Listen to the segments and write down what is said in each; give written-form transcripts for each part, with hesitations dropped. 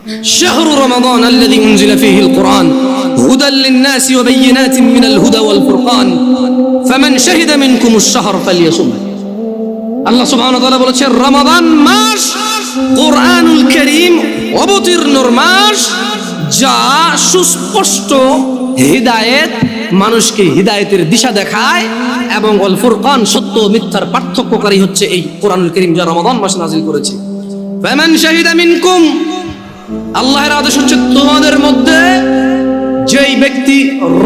শাহরু রমাদান আল্লাযী উনজিলা ফীহিল কুরআন হুদাল লিন-নাসি ওয়া বায়িনাতিন মিনাল হুদা ওয়াল ফুরকান ফামান শাহিদা মিনকুমুশ শাহর ফালইয়াসুম। আল্লাহ সুবহানাহু ওয়া তাআলা বলেছেন রমাদান মাস কুরআনুল কারীম অবতীর্ণর মাস, যা সুস্পষ্ট হিদায়েত, মানুষকে হিদায়েতের দিশা দেখায়, এবং আল ফুরকান সত্য ও মিথ্যার পার্থক্যকারী হচ্ছে এই কোরআনুল কারীম, যা রমাদান মাসে নাযিল করেছে। ফামান শাহিদা মিনকুম, আল্লাহর আদেশ হচ্ছে তোমাদের মধ্যে যেই ব্যক্তি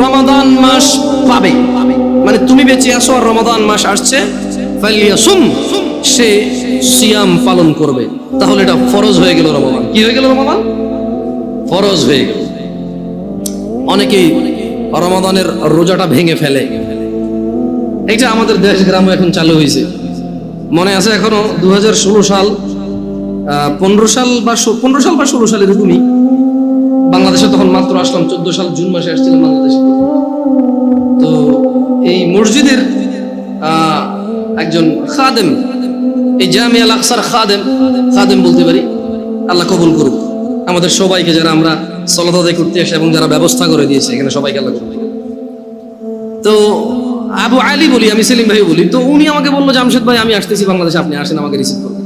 রমাদান মাস পাবে, মানে তুমি বেঁচে আসো আর রমাদান মাস আসছে, ফালিয়াসুম, সে সিয়াম পালন করবে। তাহলে এটা ফরজ হয়ে গেল রমাদান। কি হয়ে গেল? রমাদান ফরজ হয়ে গেল। অনেকেই রমাদানের রোজাটা ভেঙে ফেলে। এটা আমাদের দেশ গ্রামে এখন চালু হয়েছে, মনে আছে এখনো 2016 সাল 15 সাল বা 16 সাল এরকমই বাংলাদেশে তখন মাত্র আসলাম, 14 সাল জুন মাসে আসছিলাম বাংলাদেশে। তো এই মসজিদের একজন খাদেম, এই জামিয়া আল আকসার খাদেম বলতে পারি, আল্লাহ কবুল করুক আমাদের সবাইকে, যারা আমরা সালাত আদায় করতে আসে এবং যারা ব্যবস্থা করে দিয়েছে এখানে, সবাইকে আল্লাহ কবুল করুক। তো আবু আলী বলি, আমি সেলিম ভাই বলি। তো উনি আমাকে বললো, জামশেদ ভাই আমি আসতেছি বাংলাদেশে, আপনি আসেন আমাকে রিসিভ করবেন।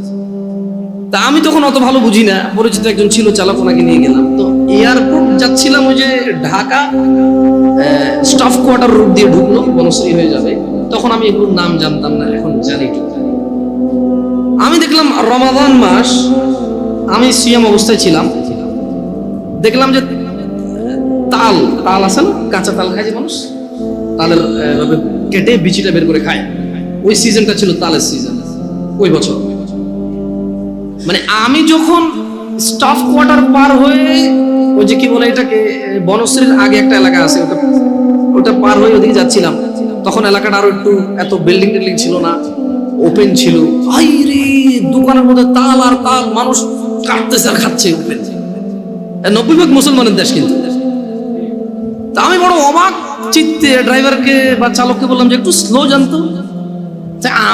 তা আমি তখন অত ভালো বুঝি না, পরিচিত একজন ছিল, চালক, ওনাকে নিয়ে গেলাম। তো এয়ারপোর্ট যাচ্ছিলাম, ওই যে ঢাকা স্টাফ কোয়ার্টার রোড দিয়ে ঢুকলো, বনশ্রী হয়ে যাবে। তখন আমি এগুলোর নাম জানতাম না, এখন জানি। আমি দেখলাম রমাদান মাস, আমি সিয়াম অবস্থায় ছিলাম, দেখলাম যে তাল আছে না, কাঁচা তাল খায় যে মানুষ, তালের কেটে বিচিটা বের করে খায়, ওই সিজনটা ছিল তালের সিজন ওই বছর। মানে আমি যখন স্টাফ কোয়ার্টার পার হয়ে, ওই যে কি বলে এটাকে, বনশ্রীর আগে একটা এলাকা আছে, ওটা পার হয়ে ওদিকে যাচ্ছিলাম, তখন এলাকাটা আরো একটু এত বিল্ডিং টিল্ডিং ছিল না, ওপেন ছিল। আই রে, দোকানের মধ্যে তাল আর তাল, মানুষ কাটতেছে আর খাচ্ছে। ওপেন 90% মুসলমানের দেশ কিন্তু। তা আমি বড় অবাক চিত্তে ড্রাইভারকে বা চালককে বললাম যে একটু স্লো জানতো,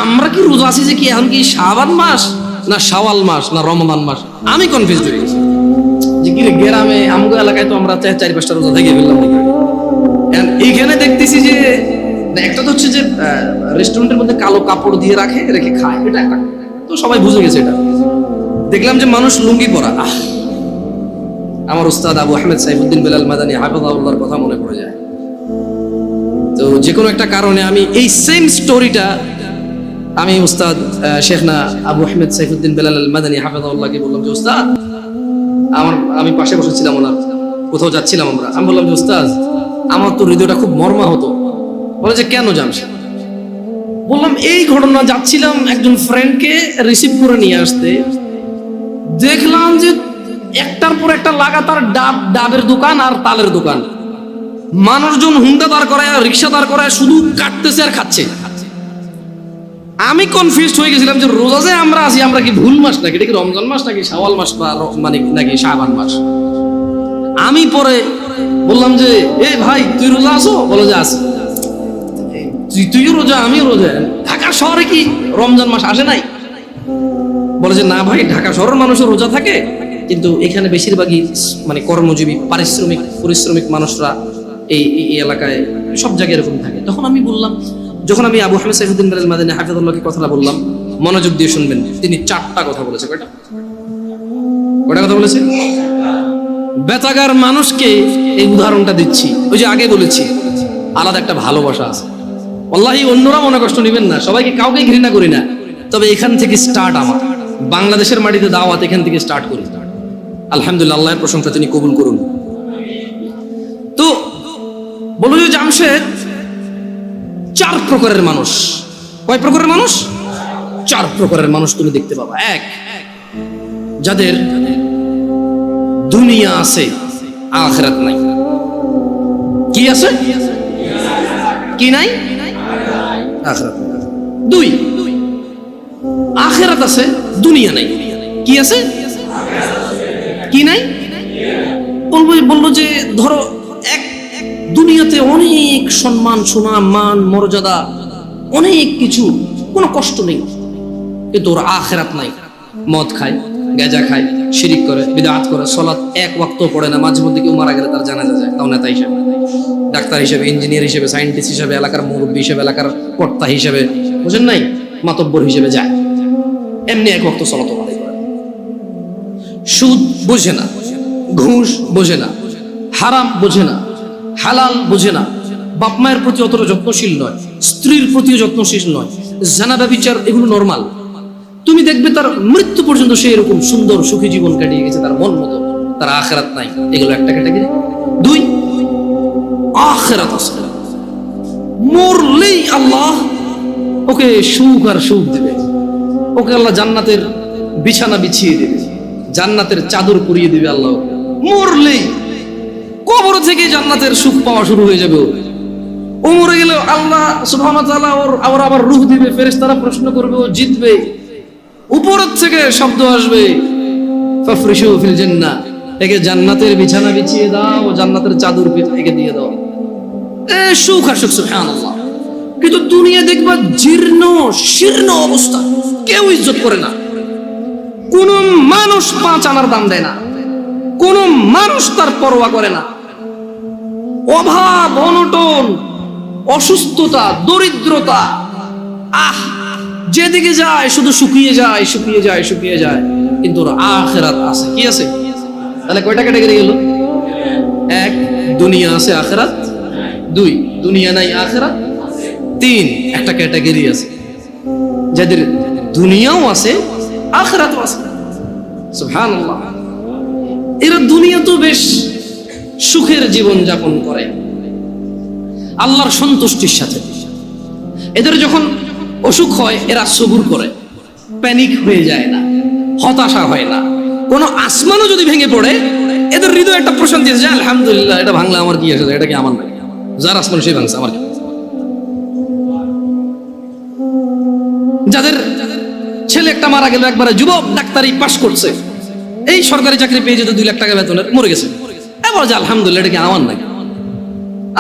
আমরা কি রোজা আছি, যে কি এখন কি শাবান মাস না শাওয়াল মাস না রমজান মাস? আমি কনফিউজ হয়ে গেছি যে কি রে, গ্রামে আমগো এলাকায় তো আমরা 4-5টা রোজা থেকে ফেললাম। এইখানে দেখতেছি যে একটা তো হচ্ছে যে রেস্টুরেন্টের মধ্যে কালো কাপড় দিয়ে রেখে খায়, এটা একটা, তো সবাই বুঝে গেছে এটা। দেখলাম যে মানুষ লুঙ্গি পরা। আমার উস্তাদ আবু আহমেদ সাইফুদ্দিন বেলাল মাদানী হাফিজাহুল্লাহর কথা মনে পড়ে যায়। তো যে কোনো একটা কারণে আমি এই সেম স্টোরিটা আমি উস্তাদ শেখনা আবু আহমেদ সাইফুদ্দিন বেলাল মাদানী হাফিজাহুল্লাহকে বললাম যে উস্তাদ, আমি পাশে বসেছিলাম ওনার, কোথাও যাচ্ছিলাম আমরা, আমি বললাম যে উস্তাদ আমার তো হৃদয়টা খুব মর্মাহত। বলে যে কেন জামশেদ? বললাম এই ঘটনা, যাচ্ছিলাম একজন ফ্রেন্ডকে রিসিভ করে নিয়ে আসতে, দেখলাম যে একটার পর একটা লাগাতার ডাবের দোকান আর তালের দোকান, মানুষজন হুন্ডা দাঁড় করায়, রিক্সা দাঁড় করায়, শুধু কাটতেছে আর খাচ্ছে। আমি কনফিউজড হয়ে গেছিলাম যে রোজা যে আমরা আছি, আমরা কি ভুল মাস নাকি, এটা কি রমজান মাস নাকি শাওয়াল মাস বা মানে নাকি শাবান মাস? আমি পরে বললাম যে এ ভাই তুই রোজা আছো? বলে যে আছি। তুইও রোজা আমিও রোজা, ঢাকা শহরে কি রমজান মাস আসে নাই? বলে যে না ভাই, ঢাকা শহরের মানুষও রোজা থাকে, কিন্তু এখানে বেশিরভাগই মানে কর্মজীবী পরিশ্রমিক মানুষরা এই এলাকায় সব জায়গায় এরকম থাকে। তখন আমি বললাম, যখন আমি আবু আহমেদ সাইফুদ্দিন বেলাল মাদানী হাফিজাহুল্লাহকে কথাটা বললাম, মনোযোগ দিয়ে শুনবেন, তিনি 4টা কথা বলেছে। কয়টা কথা বলেছে? বেতাগার মানুষকে এই উদাহরণটা দিচ্ছি, ওই যে আগে বলেছি আলাদা একটা ভালোবাসা আছে। আল্লাহি অন্যরা মনে কষ্ট নেবেন না, সবাইকে কাউকে ঘৃণা করি না, তবে এখান থেকে স্টার্ট, আমার বাংলাদেশের মাটিতে দাওয়াত এখান থেকে স্টার্ট করি। আলহামদুলিল্লাহ, আল্লাহর প্রশংসা, তিনি কবুল করুন। তো বলো যে জামশেদ, 4 প্রকারের মানুষ। কয় প্রকারের মানুষ? 4 প্রকারের মানুষ তুমি দেখতে পাবা। 1, যাদের দুনিয়া আছে আখিরাত নাই। কি আছে? কি নাই? আখিরাত। 2, আখিরাত আছে, দুনিয়া নাই। কি আছে? কি নাই? বলবো যে ধরো দুনিয়াতে অনেক সম্মান, সুনাম, মান, মর্যাদা, অনেক কিছু, কোনো কষ্ট নেই, কিন্তু ওর আখিরাত নাই। মদ খায়, গাঁজা খায়, শিরিক করে, বিদআত করে, সালাত এক ওয়াক্ত পড়ে না, মাঝে মধ্যে কেউ মারা গেলে তার জানাজা যায়, তাও নেতা হিসেবে, ডাক্তার হিসেবে, ইঞ্জিনিয়ার হিসেবে, সায়েন্টিস্ট হিসেবে, এলাকার মুরব্বী হিসেবে, এলাকার কর্তা হিসেবে, বুঝেন নাই, মাতব্বর হিসেবে যায়, এমনি এক ওয়াক্ত সালাত আদায় করে। সুদ বোঝে না, ঘুষ বোঝে না, হারাম বোঝে না, হালাল বোঝে না, বাপ মায়ের প্রতি অতটা যত্নশীল নয়, স্ত্রীর প্রতিও যত্নশীল নয়, জানা ব্যভিচার এগুলো নরমাল। তুমি দেখবে তার মৃত্যু পর্যন্ত সে এরকম সুন্দর সুখী জীবন কাটিয়ে গেছে তার মন মতো, তার আখিরাত নাই। এগুলো একটা ক্যাটাগরি। দুই, আখিরাত আছে, মরলেই আল্লাহ ওকে সুখ আর সুখ দেবে, ওকে আল্লাহ জান্নাতের বিছানা বিছিয়ে দেবে, জান্নাতের চাদর পরিয়ে দেবে আল্লাহ। মরলেই কবর থেকে জান্নাতের সুখ পাওয়া শুরু হয়ে যাবে। ও মরে গেলে আল্লাহ সুবহানাহু ওয়া তাআলা ওর আবার রূহ দিবে, ফেরেশতারা প্রশ্ন করবে, ও জিতবে, উপরের থেকে শব্দ আসবে, ফাফরিশু ফিল জান্নাহ, একে জান্নাতের বিছানা বিছিয়ে দাও, জান্নাতের চাদর একে দিয়ে দাও। সুখ আর সুখ, সুবহানাল্লাহ। কিন্তু দুনিয়া দেখবা জীর্ণ শীর্ণ অবস্থা, কেউ ইজ্জত করে না, কোন মানুষ 5 আনার দাম দেয় না, কোন মানুষ তার পরোয়া করে না। অভাব, অনটন, অসুস্থতা, দরিদ্রতা, যেদিকে যায় শুধু শুকিয়ে যায়, শুকিয়ে যায়, শুকিয়ে যায়। কিন্তু আখিরাত আছে, কি আছে? তাহলে কয়টা ক্যাটাগরি গেল? 1, দুনিয়া আছে, আখিরাত। 2, দুনিয়া নাই, আখিরাত। 3, একটা ক্যাটাগরি আছে যাদের দুনিয়াও আছে, আখিরাতও আছে। সুবহানাল্লাহ। এরা দুনিয়া তো বেশ সুখের জীবন যাপন করে আল্লাহর সন্তুষ্টির সাথে। এদের যখন অসুখ হয় এরা সবুর করে, প্যানিক হয়ে যায় না, হতাশা হয় না। কোন আসমানও যদি ভেঙে পড়ে এদের হৃদয়ে একটা প্রশান্তি আছে, আলহামদুলিল্লাহ, এটা ভাঙলে আমার কি আছে, এটা কি আমার নাই, যার আসমান সেই ভাঙছে, আমার কি। যাদের ছেলে একটা মারা গেল, একবারে যুবক, ডাক্তারি পাশ করছে, এই সরকারি চাকরি পেয়ে যেত 2 লাখ টাকা বেতনের, মরে গেছে, এবার যে আলহামদুলিল্লাহ, এটা কি আমার নাকি,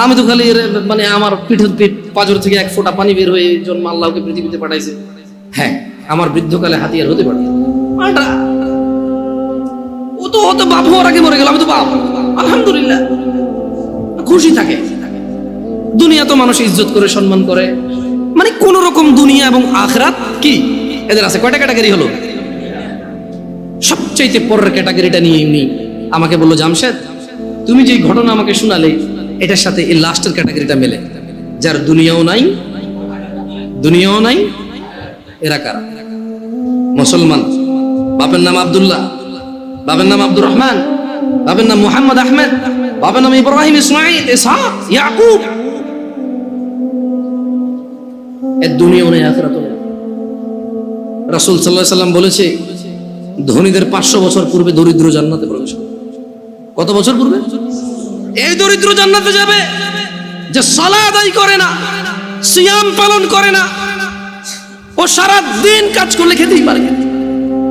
আমি তো খালি মানে আমার পিঠ পাঁজর থেকে 1 ফোঁটা পানি বের হয়ে জন্ম আল্লাহকে পৃথিবীতে পাঠাইছে। হ্যাঁ, আমার বৃদ্ধকালে হাতিয়ার হতে পারে, ও তো বাপ হওয়ার আগে মরে গেল, আমি তো বাপ, আলহামদুলিল্লাহ, খুশি থাকে। দুনিয়া তো মানুষ ইজ্জত করে, সম্মান করে, মানে কোন রকম দুনিয়া এবং আখিরাত কি এদের আছে। কয়টা ক্যাটাগরি হলো? সবচেয়ে পরের ক্যাটাগরিটা নিয়ে এমনি আমাকে বললো, জামশেদ তুমি যে ঘটনা আমাকে শোনালে এটার সাথে এই লাস্টের ক্যাটাগরিটা মেলে, যার দুনিয়াও নাই, দুনিয়াও নাই। এরা কারা? মুসলমান, বাপের নাম আব্দুল্লাহ, বাপের নাম আব্দুর রহমান, বাপের নাম মুহাম্মদ আহমেদ, বাপের নাম ইব্রাহিম, ইসমাইল, ইসহাক, ইয়াকুব। এর দুনিয়াও নেই, আখিরাতও নেই। রাসূল সাল্লাল্লাহু আলাইহি সাল্লাম বলেছে, ধনীদের 500 বছর পূর্বে দরিদ্র জান্নাতে প্রবেশ করবে। কত বছর পূর্বে? এই দরিদ্র জান্নাতে যাবে যে সালাত আদায় করে না, সিয়াম পালন করে না, ও সারা দিন কাজ করলে খেতেই পারে,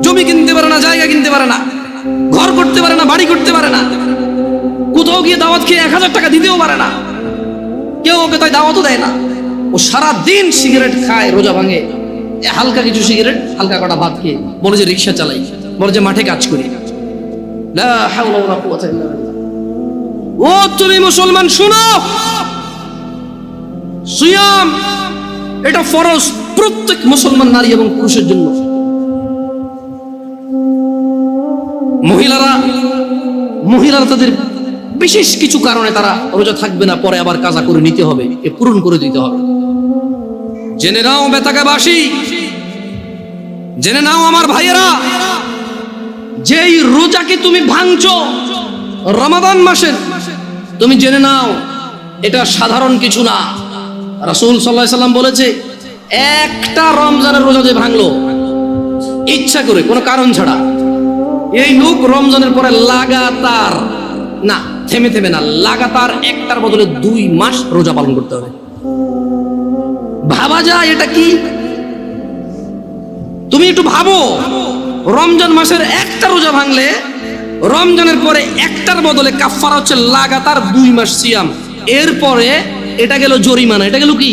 জমি কিনতে পারে না, জায়গা কিনতে পারে না, ঘর করতে পারে না, বাড়ি করতে পারে না, কোথাও গিয়ে দাওয়াত খেয়ে 1000 টাকা দিতেও পারে না, কেউ ওকে তাই দাওয়াতও দেয় না। ও সারা দিন সিগারেট খায়, রোজা ভাঙে, হালকা কিছু সিগারেট, হালকা কটা ভাত খেয়ে বলে যে রিক্সা চালাই, বলে যে মাঠে কাজ করি। লা হাওলা ওয়ালা কুওয়াতা ইল্লা বিল্লাহ। ও তুমি মুসলমান শুনো, সিয়াম এটা ফরজ প্রত্যেক মুসলমান নারী এবং পুরুষের জন্য। মহিলারা তাদের বিশেষ কিছু কারণে তারা রোজা থাকবে না, পরে আবার কাজা করে নিতে হবে, এ পূরণ করে দিতে হবে। জেনে নাও বেতাকাবাসী, জেনে নাও আমার ভাইয়েরা, যেই রোজাকে তুমি ভাঙছো রমাদান মাসের, তুমি জেনে নাও এটা সাধারণ কিছু না। রাসূল সাল্লাল্লাহু আলাইহি সাল্লাম বলেছে, একটা রমজানের রোজা যে ভাঙলো ইচ্ছা করে, কোনো কারণ ছাড়া, এই লোক রমজানের পরে লাগাতার না, থেমে থেমে না, লাগাতার একটার বদলে 2 মাস রোজা পালন করতে হবে। ভাবা যায় এটা কি? তুমি একটু ভাবো, রমজান মাসের একটা রোজা ভাঙলে রমজানের পরে একটার বদলে কাফারা হচ্ছে লাগাতার 2 মাস সিয়াম। এরপরে এটা গেল জরিমানা, এটা গেল কি?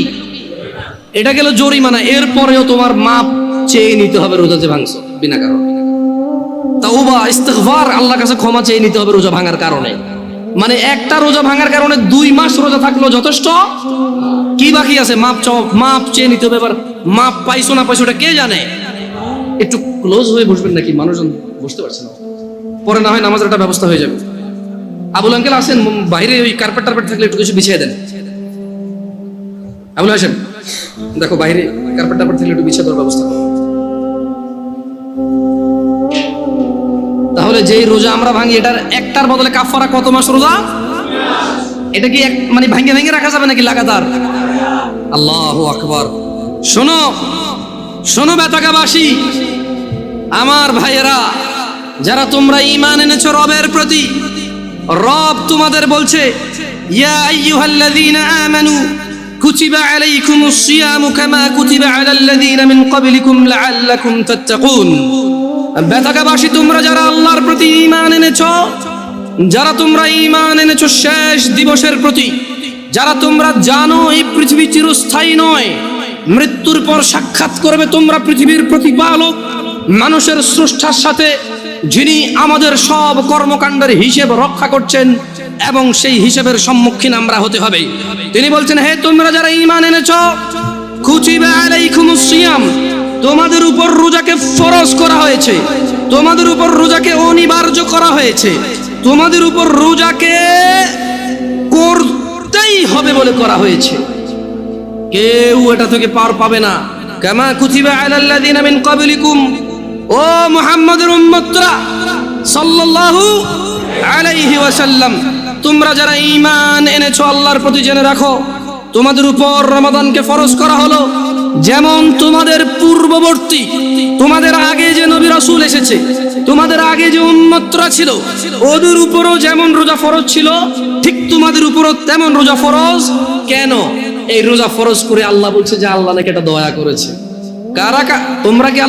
এটা গেল জরিমানা। এরপরেও তোমার মাপ চেয়ে নিতে হবে রোজা যে ভাঙছো বিনা কারণে। তাওবা ইস্তিগফার, আল্লাহর কাছে ক্ষমা চেয়ে নিতে হবে রোজা ভাঙার কারণে। মানে একটা রোজা ভাঙার কারণে 2 মাস রোজা থাকলো যথেষ্ট। কি বাকি আছে? মাপ চেয়ে নিতে হবে। এবার মাপ পাইছো না পাইছো ওটা কে জানে। একটু ক্লোজ হয়ে বসবেন নাকি, মানুষজন বুঝতে পারছে না, পরে না হয় নামাজের একটা ব্যবস্থা হয়ে যাবে। আবুল আঙ্কেল আসেন, বাইরে ওই কার্পেট টার্পেট থাকলে একটু কিছু বিছিয়ে দেন। আবুল আসেন, দেখো বাইরে কার্পেট টার্পেট থাকলে একটু বিছিয়ে দেওয়ার ব্যবস্থা করো। তাহলে যেই রোজা আমরা ভাঙি এটার একটার বদলে কাফারা কত মাস রোজা? এটা কি মানে ভাঙে ভাঙে রাখা যাবে নাকি লাগাতার? আল্লাহু আকবার। শোনো শোনো বেতাকাবাসী, আমার ভাইয়েরা, যারা তোমরা ঈমান এনেছো রবের প্রতি, রব তোমাদের বলছে ইয়া আইয়ুহাল্লাযীনা আমানু কুতিবা আলাইকুমুস সিয়ামু কামা কুতিবা আলাল্লাযীনা মিন ক্বাবলিকুম লাআল্লাকুম তাত্তাকুন। বেতাকাবাসী, তোমরা যারা আল্লাহর প্রতি ঈমান এনেছো, যারা তোমরা ঈমান এনেছো শেষ দিবসের প্রতি, যারা তোমরা জানো এই পৃথিবী চিরস্থায়ী নয়, মৃত্যুর পর সাক্ষাৎ করবে তোমরা পৃথিবীর প্রতিপালক মানুষের স্রষ্টার সাথে, যিনি আমাদের সব কর্মকাণ্ডের হিসেব রক্ষা করছেন, এবং সেই হিসেবের সম্মুখীন আমরা হতে হবে। তিনি বলছেন, হে তোমরা যারা ঈমান এনেছো, কুতিবা আলাইকুমুস সিয়াম, তোমাদের উপর রোজাকে ফরজ করা হয়েছে, তোমাদের উপর রোজাকে অনিবার্য করা হয়েছে, তোমাদের উপর রোজাকে করতেই হবে বলে করা হয়েছে। কেউ এটা থেকে পার পাবে না। কামা কুতিবা আলাল্লাযীনা মিন ক্বাবলিকুম, ও মুহাম্মদের উম্মতরা সাল্লাল্লাহু আলাইহি ওয়াসাল্লাম, তোমরা যারা ঈমান এনেছো আল্লাহর প্রতি, জেনে রাখো তোমাদের উপর রমাদানকে ফরজ করা হলো যেমন তোমাদের পূর্ববর্তী, তোমাদের আগে যে নবী রাসূল এসেছে, তোমাদের আগে যে উম্মতরা ছিল, ওদের উপরও যেমন রোজা ফরজ ছিল, ঠিক তোমাদের উপরও তেমন রোজা ফরজ। কেন এই রোজা ফরজ করে? আল্লাহ বলছে যে আল্লাহ নাকি এটা দয়া করেছে। কারা তোমরা কি